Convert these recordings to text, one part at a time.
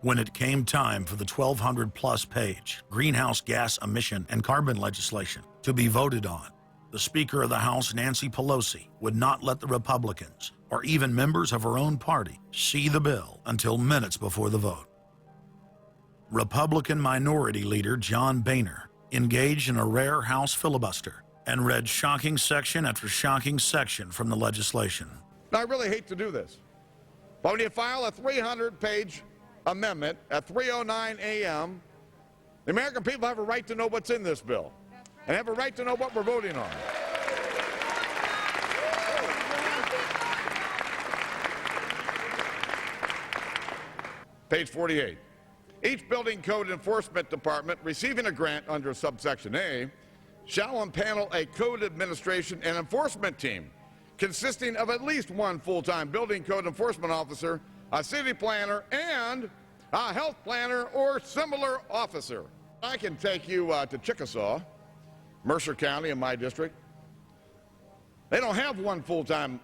When it came time for the 1,200-plus page greenhouse gas emission and carbon legislation to be voted on, the Speaker of the House, Nancy Pelosi, would not let the Republicans, or even members of her own party, see the bill until minutes before the vote. Republican Minority Leader John Boehner engaged in a rare House filibuster and read shocking section after shocking section from the legislation. Now, I really hate to do this, but when you file a 300-page amendment at 3:09 a.m., the American people have a right to know what's in this bill and have a right to know what we're voting on. Page 48. Each building code enforcement department receiving a grant under subsection A shall impanel a code administration and enforcement team consisting of at least one full-time building code enforcement officer, a city planner, and a health planner or similar officer. I can take you to Chickasaw, Mercer County in my district. They don't have one full-time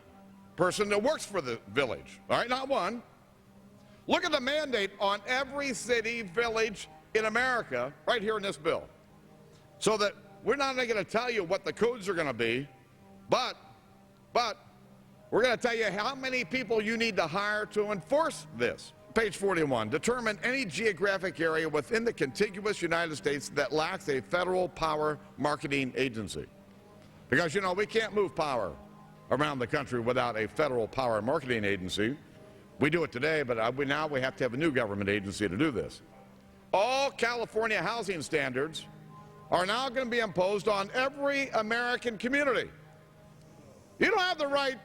person that works for the village, all right, not one. Look at the mandate on every city, village in America right here in this bill. So that we're not only going to tell you what the codes are going to be, but we're going to tell you how many people you need to hire to enforce this. Page 41, determine any geographic area within the contiguous United States that lacks a federal power marketing agency. Because, you know, we can't move power around the country without a federal power marketing agency. We do it today, but now we have to have a new government agency to do this. All California housing standards are now going to be imposed on every American community. You don't have the right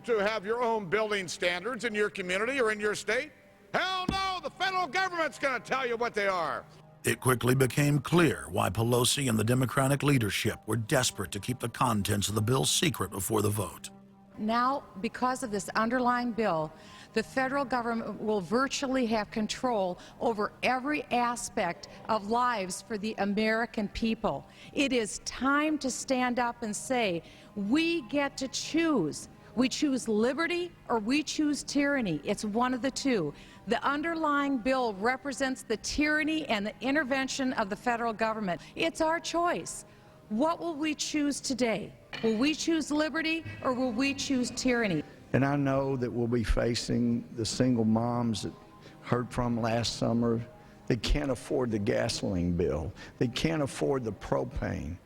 to have your own building standards in your community or in your state. Hell no, the federal government's going to tell you what they are. It quickly became clear why Pelosi and the Democratic leadership were desperate to keep the contents of the bill secret before the vote. Now, because of this underlying bill, the federal government will virtually have control over every aspect of lives for the American people. It is time to stand up and say, we get to choose. We choose liberty or we choose tyranny. It's one of the two. The underlying bill represents the tyranny and the intervention of the federal government. It's our choice. What will we choose today? Will we choose liberty or will we choose tyranny? And I know that we'll be facing the single moms that heard from last summer. They can't afford the gasoline bill. They can't afford the propane.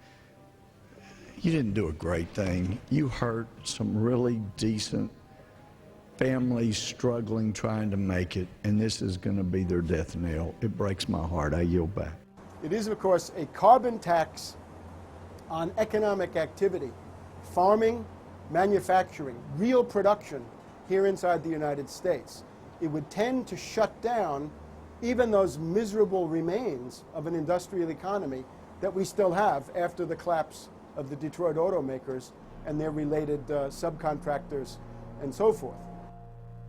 You didn't do a great thing. You hurt some really decent families struggling, trying to make it, and this is going to be their death knell. It breaks my heart. I yield back. It is, of course, a carbon tax on economic activity, farming, manufacturing, real production here inside the United States. It would tend to shut down even those miserable remains of an industrial economy that we still have after the collapse of the Detroit automakers and their related subcontractors and so forth.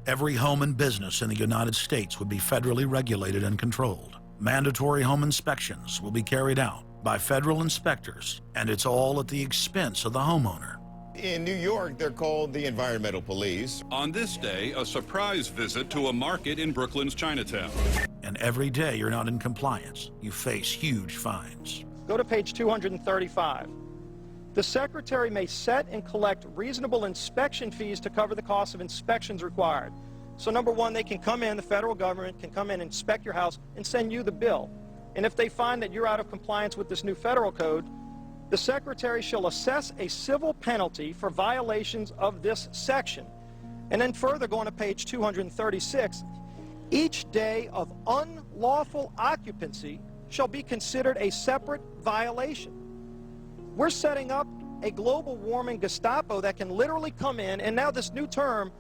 Every home and business in the United States would be federally regulated and controlled. Mandatory home inspections will be carried out by federal inspectors, and it's all at the expense of the homeowner. In New York, they're called the environmental police. On this day, a surprise visit to a market in Brooklyn's Chinatown. And every day you're not in compliance, you face huge fines. Go to page 235. The Secretary may set and collect reasonable inspection fees to cover the cost of inspections required. So number one, they can come in, the federal government can come in and inspect your house and send you the bill. And if they find that you're out of compliance with this new federal code, the Secretary shall assess a civil penalty for violations of this section. And then further, going to page 236, each day of unlawful occupancy shall be considered a separate violation. We're setting up a global warming Gestapo that can literally come in, and now this new term,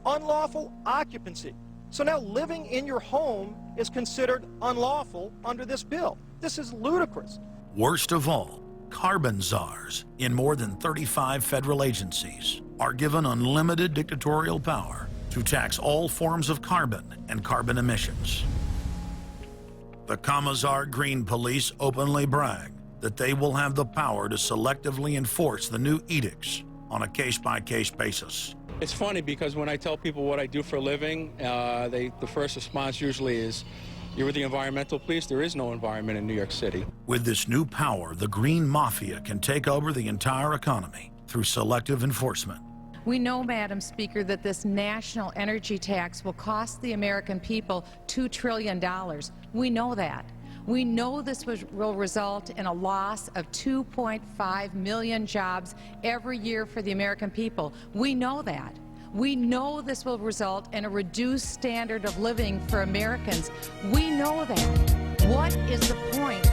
unlawful occupancy. So now living in your home is considered unlawful under this bill. This is ludicrous. Worst of all, carbon czars in more than 35 federal agencies are given unlimited dictatorial power to tax all forms of carbon and carbon emissions. The Commissar Green Police openly brag that they will have the power to selectively enforce the new edicts on a case-by-case basis. It's funny because when I tell people what I do for a living, the first response usually is, You're with the environmental police. There is no environment in New York City. With this new power, the green mafia can take over the entire economy through selective enforcement. We know, Madam Speaker, that this national energy tax will cost the American people $2 trillion. We know that. We know this will result in a loss of 2.5 million jobs every year for the American people. We know that. We know this will result in a reduced standard of living for Americans. We know that. What is the point